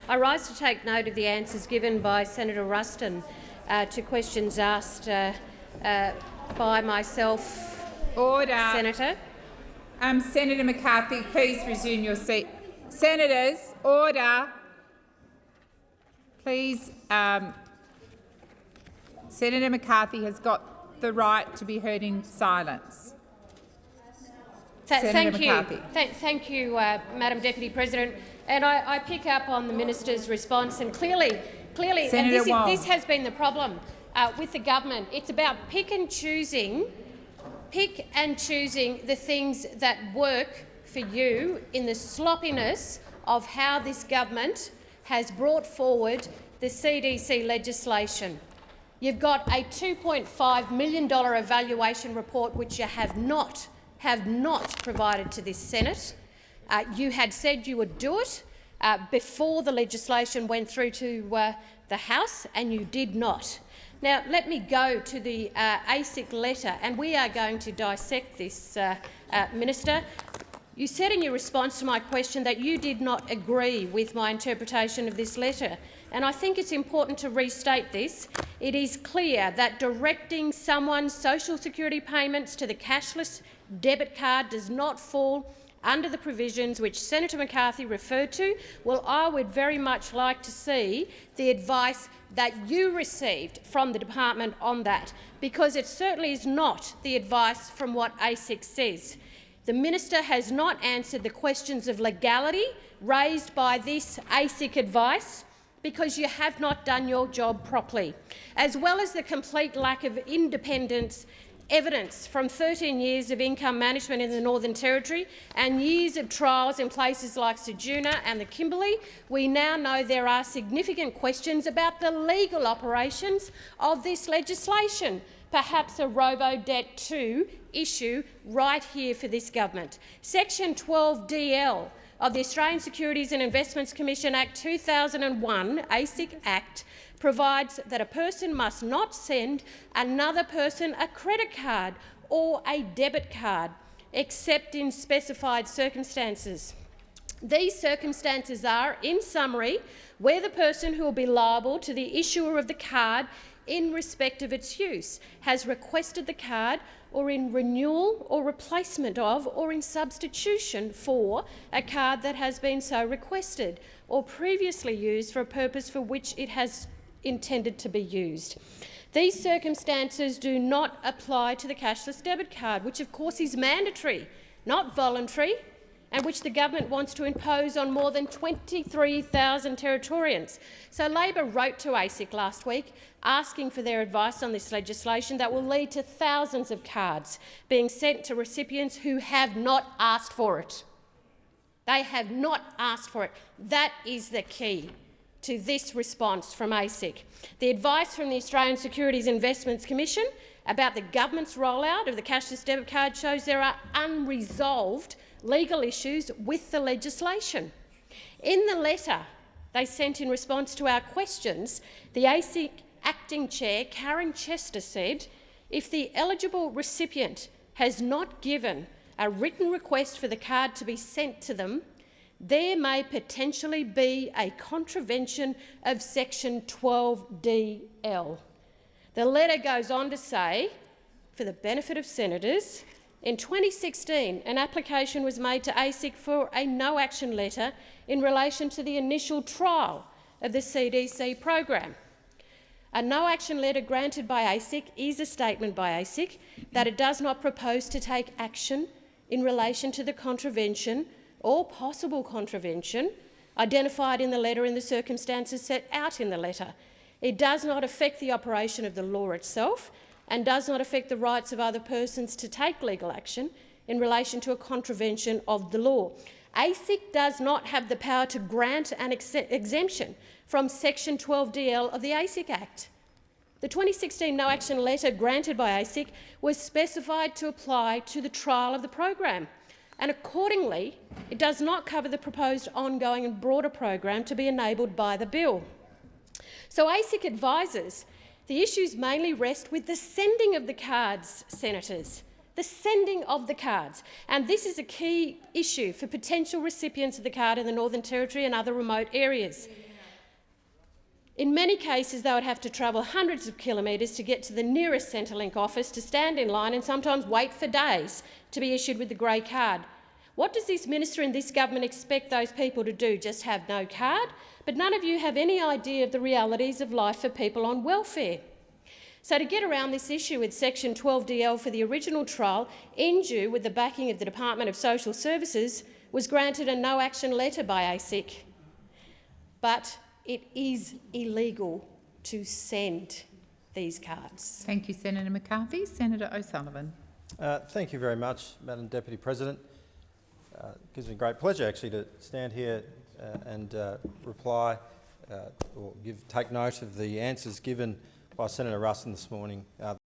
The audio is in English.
I rise to take note of the answers given by Senator Ruston to questions asked by myself. Order. Senator. Senator McCarthy, please resume your seat. Senators, order. Please, Senator McCarthy has got the right to be heard in silence. Thank you, Madam Deputy President. And I pick up on the minister's response, and clearly, and this has been the problem with the government. It's about pick and choosing the things that work for you in the sloppiness of how this government has brought forward the CDC legislation. You've got a $2.5 million evaluation report which you have not provided to this Senate. You had said you would do it before the legislation went through to the House, and you did not. Now, let me go to the ASIC letter, and we are going to dissect this, Minister. You said in your response to my question that you did not agree with my interpretation of this letter, and I think it's important to restate this. It is clear that directing someone's social security payments to the cashless debit card does not fall under the provisions which Senator McCarthy referred to. Well, I would very much like to see the advice that you received from the department on that, because it certainly is not the advice from what ASIC says. The minister has not answered the questions of legality raised by this ASIC advice because you have not done your job properly, as well as the complete lack of independence evidence from 13 years of income management in the Northern Territory and years of trials in places like Ceduna and the Kimberley. We now know there are significant questions about the legal operations of this legislation, perhaps a Robodebt 2 issue right here for this government. Section 12DL of the Australian Securities and Investments Commission Act 2001, ASIC Act, provides that a person must not send another person a credit card or a debit card, except in specified circumstances. These circumstances are, in summary, where the person who will be liable to the issuer of the card in respect of its use has requested the card, or in renewal or replacement of, or in substitution for a card that has been so requested or previously used for a purpose for which it has intended to be used. These circumstances do not apply to the cashless debit card, which of course is mandatory, not voluntary, and which the government wants to impose on more than 23,000 Territorians. So Labor wrote to ASIC last week asking for their advice on this legislation that will lead to thousands of cards being sent to recipients who have not asked for it. They have not asked for it. That is the key to this response from ASIC. The advice from the Australian Securities Investments Commission about the government's rollout of the cashless debit card shows there are unresolved legal issues with the legislation. In the letter they sent in response to our questions, the ASIC Acting Chair, Karen Chester, said if the eligible recipient has not given a written request for the card to be sent to them, there may potentially be a contravention of Section 12DL. The letter goes on to say, for the benefit of senators, in 2016 an application was made to ASIC for a no-action letter in relation to the initial trial of the CDC program. A no-action letter granted by ASIC is a statement by ASIC that it does not propose to take action in relation to the contravention or possible contravention identified in the letter in the circumstances set out in the letter. It does not affect the operation of the law itself and does not affect the rights of other persons to take legal action in relation to a contravention of the law. ASIC does not have the power to grant an exemption from Section 12DL of the ASIC Act. The 2016 no-action letter granted by ASIC was specified to apply to the trial of the program, and accordingly it does not cover the proposed ongoing and broader program to be enabled by the bill. So ASIC advises the issues mainly rest with the sending of the cards, senators, the sending of the cards. And this is a key issue for potential recipients of the card in the Northern Territory and other remote areas. In many cases, they would have to travel hundreds of kilometres to get to the nearest Centrelink office to stand in line and sometimes wait for days to be issued with the grey card. What does this minister and this government expect those people to do? Just have no card? But none of you have any idea of the realities of life for people on welfare. So to get around this issue with Section 12DL for the original trial, NGU, with the backing of the Department of Social Services, was granted a no-action letter by ASIC. But it is illegal to send these cards. Thank you, Senator McCarthy. Senator O'Sullivan. Thank you very much, Madam Deputy President. It gives me great pleasure actually to stand here and reply or take note of the answers given by Senator Ruston this morning